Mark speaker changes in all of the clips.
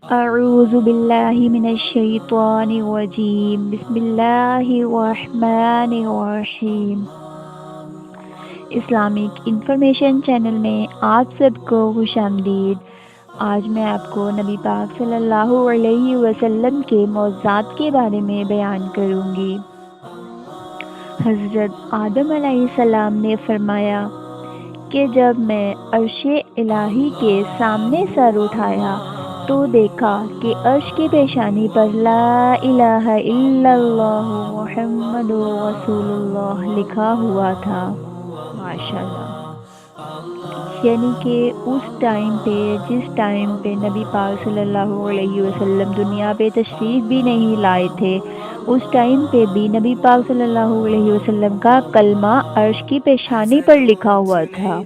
Speaker 1: أعوذ بالله من الشيطان الرجيم بسم الله الرحمن الرحیم اسلامک انفارمیشن چینل میں آپ سب کو خوش آمدید۔ آج میں آپ کو نبی پاک صلی اللہ علیہ وسلم کے معجزات کے بارے میں بیان کروں گی۔ حضرت آدم علیہ السلام نے فرمایا کہ جب میں عرش الہی کے سامنے سر اٹھایا تو دیکھا کہ عرش کی پیشانی پر لا الہ الا اللہ محمد رسول اللہ لکھا ہوا تھا۔ ماشاءاللہ، یعنی کہ اس ٹائم پہ جس ٹائم پہ نبی پاک صلی اللہ علیہ وسلم دنیا پہ تشریف بھی نہیں لائے تھے، اس ٹائم پہ بھی نبی پاک صلی اللہ علیہ وسلم کا کلمہ عرش کی پیشانی پر لکھا ہوا تھا۔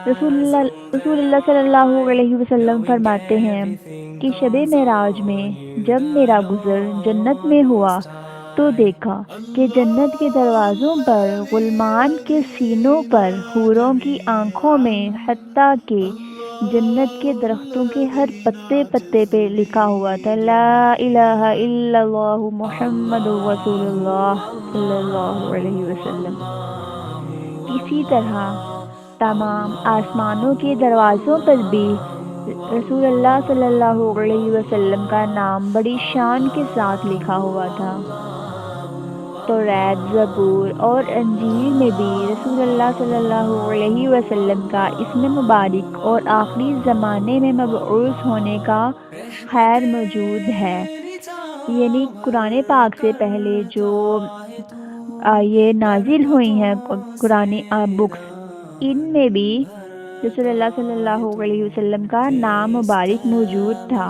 Speaker 1: رسول اللہ صلی اللہ علیہ وسلم فرماتے ہیں کہ شب معراج میں جب میرا گزر جنت میں ہوا تو دیکھا کہ جنت کے دروازوں پر غلمان کے سینوں پر حوروں کی آنکھوں میں حتیٰ کہ جنت کے درختوں کے ہر پتے پتے پہ لکھا ہوا تھا لا الہ الا اللہ محمد رسول اللہ صلی اللہ علیہ وسلم۔ اسی طرح تمام آسمانوں کے دروازوں پر بھی رسول اللہ صلی اللہ علیہ وسلم کا نام بڑی شان کے ساتھ لکھا ہوا تھا۔ توریت، زبور اور انجیل میں بھی رسول اللہ صلی اللہ علیہ وسلم کا اسم مبارک اور آخری زمانے میں مبعوث ہونے کا خیر موجود ہے۔ یعنی قرآن پاک سے پہلے جو یہ نازل ہوئی ہیں قرآن بکس، ان میں بھی رسول اللہ صلی اللہ علیہ وسلم کا نام مبارک موجود تھا۔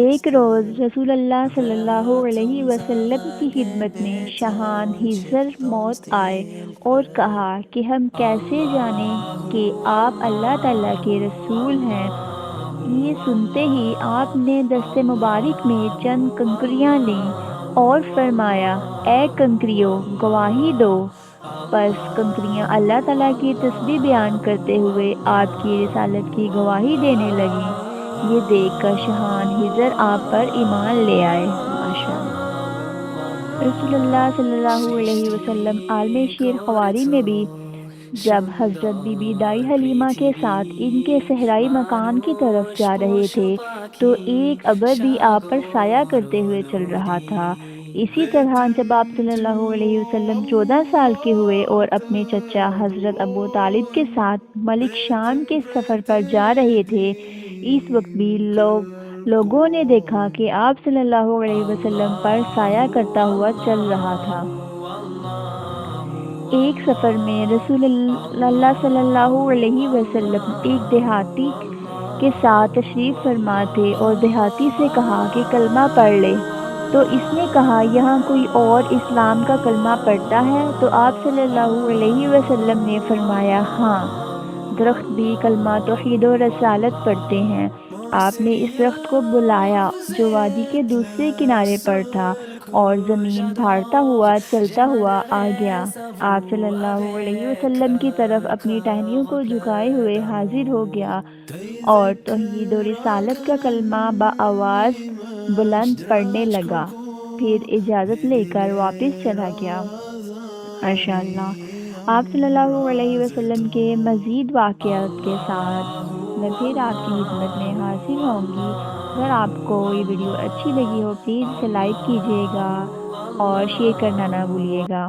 Speaker 1: ایک روز رسول اللہ صلی اللہ علیہ وسلم کی خدمت میں شان حضرت موت آئے اور کہا کہ ہم کیسے جانیں کہ آپ اللہ تعالیٰ کے رسول ہیں۔ یہ سنتے ہی آپ نے دست مبارک میں چند کنکریاں لیں اور فرمایا اے کنکریوں گواہی دو۔ پس کنکریاں اللہ تعالیٰ کی تسبیح بیان کرتے ہوئے آپ کی رسالت کی گواہی دینے لگیں۔ یہ دیکھ کر شان حضر آپ پر ایمان لے آئے۔ ماشاءاللہ، رسول اللہ صلی اللہ علیہ وسلم عالم شیر خواری میں بھی جب حضرت بی بی دائی حلیمہ کے ساتھ ان کے صحرائی مکان کی طرف جا رہے تھے تو ایک ابر بھی آپ پر سایہ کرتے ہوئے چل رہا تھا۔ اسی طرح جب آپ صلی اللہ علیہ وسلم 14 سال کے ہوئے اور اپنے چچا حضرت ابو طالب کے ساتھ ملک شام کے سفر پر جا رہے تھے، اس وقت بھی لوگوں نے دیکھا کہ آپ صلی اللہ علیہ وسلم پر سایہ کرتا ہوا چل رہا تھا۔ ایک سفر میں رسول اللہ صلی اللہ علیہ وسلم ایک دیہاتی کے ساتھ تشریف فرما تھے اور دیہاتی سے کہا کہ کلمہ پڑھ لے، تو اس نے کہا یہاں کوئی اور اسلام کا کلمہ پڑھتا ہے؟ تو آپ صلی اللہ علیہ وسلم نے فرمایا ہاں، درخت بھی کلمہ توحید و رسالت پڑھتے ہیں۔ آپ نے اس درخت کو بلایا جو وادی کے دوسرے کنارے پر تھا اور زمین بھاڑتا ہوا چلتا ہوا آ گیا۔ آپ صلی اللہ علیہ وسلم کی طرف اپنی ٹہنیوں کو جھکائے ہوئے حاضر ہو گیا اور توحید و رسالت کا کلمہ بآواز بلند پڑھنے لگا، پھر اجازت لے کر واپس چلا گیا۔ ماشاءاللہ، آپ صلی اللہ علیہ وسلم کے مزید واقعات کے ساتھ میں پھر آپ کی خدمت میں حاضر ہوں گی۔ اگر آپ کو یہ ویڈیو اچھی لگی ہو پلیز اسے لائک کیجیے گا اور شیئر کرنا نہ بھولیے گا۔